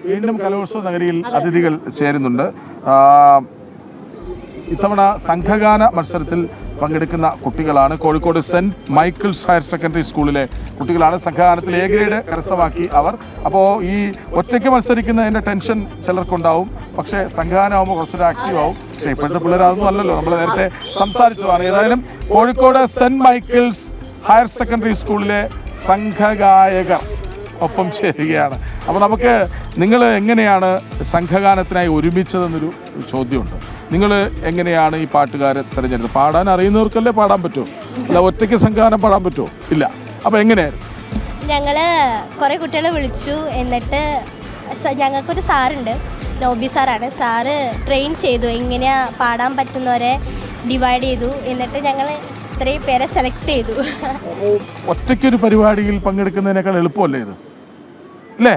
വീണ്ടും കലോത്സവ നഗരിയിൽ അതിഥികൾ ചേരുന്നുണ്ട്. ഇത്തവണ സംഘഗാന മത്സരത്തിൽ പങ്കെടുക്കുന്ന കുട്ടികളാണ്. Kozhikode saint Michael's higher secondary സ്കൂളിലെ കുട്ടികളാണ്. സംഘഗാനത്തിൽ എ ഗ്രേഡ് കരസ്ഥമാക്കി അവർ. അപ്പോൾ ഈ ഒറ്റയ്ക്ക് മത്സരിക്കുന്നതിൻ്റെ ടെൻഷൻ ചിലർക്കുണ്ടാവും, പക്ഷേ സംഘഗാനമാകുമ്പോൾ കുറച്ചൊരു ആക്റ്റീവ് ആവും. പക്ഷേ ഇപ്പോഴത്തെ പിള്ളേർ അതൊന്നും അല്ലല്ലോ, നമ്മൾ നേരത്തെ സംസാരിച്ചതാണ്. ഏതായാലും Kozhikode saint Michael's higher secondary സ്കൂളിലെ സംഘഗായകർ ഒപ്പം ചേരുകയാണ്. അപ്പോൾ നമുക്ക് നിങ്ങൾ എങ്ങനെയാണ് സംഘഗാനത്തിനായി ഒരുമിച്ചതെന്നൊരു ചോദ്യമുണ്ട്. നിങ്ങൾ എങ്ങനെയാണ് ഈ പാട്ടുകാരെ തിരഞ്ഞെടുത്തത്? പാടാൻ അറിയുന്നവർക്കല്ലേ പാടാൻ പറ്റുമോ? അല്ല ഒറ്റയ്ക്ക് സംഘഗാനം പാടാൻ പറ്റുമോ? ഇല്ല. അപ്പോൾ എങ്ങനെയായിരുന്നു? ഞങ്ങൾ കുറേ കുട്ടികളെ വിളിച്ചു. എന്നിട്ട് ഞങ്ങൾക്കൊരു സാറുണ്ട്, നോബി സാറാണ്. സാറ് ട്രെയിൻ ചെയ്തു, എങ്ങനെയാണ് പാടാൻ പറ്റുന്നവരെ ഡിവൈഡ് ചെയ്തു. എന്നിട്ട് ഞങ്ങൾ ഇത്രയും പേരെ സെലക്ട് ചെയ്തു. ഒറ്റയ്ക്കൊരു പരിപാടിയിൽ പങ്കെടുക്കുന്നതിനേക്കാൾ എളുപ്പമല്ലേ ഇത്? അല്ലേ?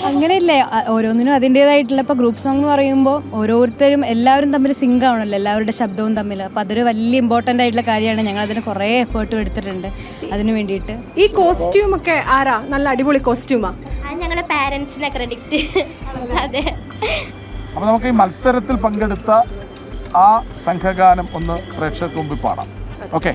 അങ്ങനെയല്ലേ, ഓരോന്നിനും അതിൻ്റെതായിട്ടുള്ള ഇപ്പോൾ ഗ്രൂപ്പ് സോങ് എന്ന് പറയുമ്പോൾ ഓരോരുത്തരും എല്ലാവരും തമ്മിൽ സിങ്ക് ആവണല്ലോ, എല്ലാവരുടെ ശബ്ദവും തമ്മിൽ. അപ്പോൾ അതൊരു വലിയ ഇമ്പോർട്ടൻ്റ് ആയിട്ടുള്ള കാര്യമാണ്. ഞങ്ങൾ അതിന് കുറേ എഫേർട്ടും എടുത്തിട്ടുണ്ട് അതിന് വേണ്ടിയിട്ട്. ഈ കോസ്റ്റ്യൂമൊക്കെ ആരാ? നല്ല അടിപൊളി കോസ്റ്റ്യൂമാ. അത് ഞങ്ങളുടെ പാരൻസിനെ ക്രെഡിറ്റ്. അതെ. അപ്പോൾ നമുക്ക് ഈ മത്സരത്തിൽ പങ്കെടുത്ത ആ സംഘഗാനം ഒന്ന് പ്രേക്ഷകർക്ക് മുമ്പിൽ പാടാം. ഓക്കെ.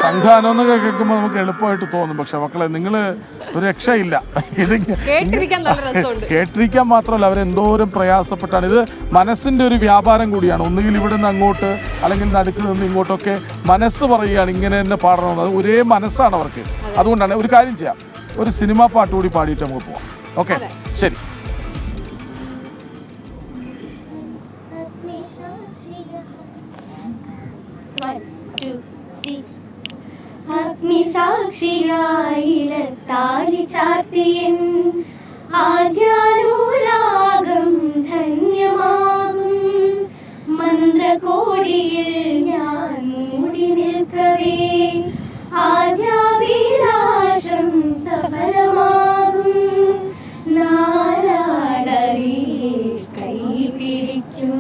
സംഘഗാനം എന്നൊക്കെ കേൾക്കുമ്പോൾ നമുക്ക് എളുപ്പമായിട്ട് തോന്നും, പക്ഷെ മക്കളെ നിങ്ങൾ ഒരു രക്ഷയില്ല. ഇത് കേട്ടിരിക്കാൻ മാത്രമല്ല, അവരെന്തോരം പ്രയാസപ്പെട്ടാണ്. ഇത് മനസ്സിൻ്റെ ഒരു വ്യാപാരം കൂടിയാണ്. ഒന്നുകിൽ ഇവിടെ നിന്ന് അങ്ങോട്ട്, അല്ലെങ്കിൽ നടുക്ക് നിന്ന് ഇങ്ങോട്ടൊക്കെ മനസ്സ് പറയുകയാണ് ഇങ്ങനെ തന്നെ പാടണമെന്ന്. അത് ഒരേ മനസ്സാണ് അവർക്ക്. അതുകൊണ്ടാണ് ഒരു കാര്യം ചെയ്യാം, ഒരു സിനിമാ പാട്ട് കൂടി പാടിയിട്ട് നമുക്ക് പോവാം. ഓക്കെ, ശരി. അഗ്നിസാക്ഷിയായിലെത്താലി ചാർത്തിയൻ ആദ്യാനുരാഗം ധന്യമാകും മന്ത്രകോടിയിൽ ഞാൻ മൂടി നിൽക്കവേ ആദ്യാഭിലാഷം സഫലമാകും നാലാളറി കൈപിടിക്കും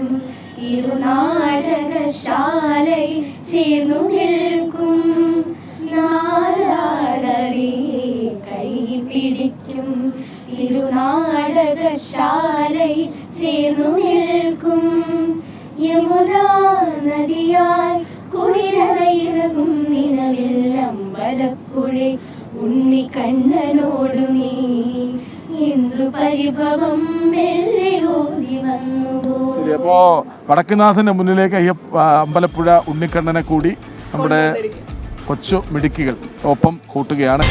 ഇരുനാടകശാലയിൽ ചേർന്നു നിൽക്കും നാലാളറി കൈപിടിക്കും തിരുനാടകശാലയിൽ ചേർന്നു നിൽക്കും യമുനാ നദി അമ്പലപ്പുഴേ ഉണ്ണിക്കണ്ണനോടു നീ എന്തു പരിഭവം മെല്ലെ ഓടി വന്നുവോ. ശരി, അപ്പോ വടക്കുനാഥന്റെ മുന്നിലേക്ക് അമ്പലപ്പുഴ ഉണ്ണിക്കണ്ണനെ കൂടി നമ്മുടെ കൊച്ചു മിടുക്കികൾ ഒപ്പം കൂട്ടുകയാണ്.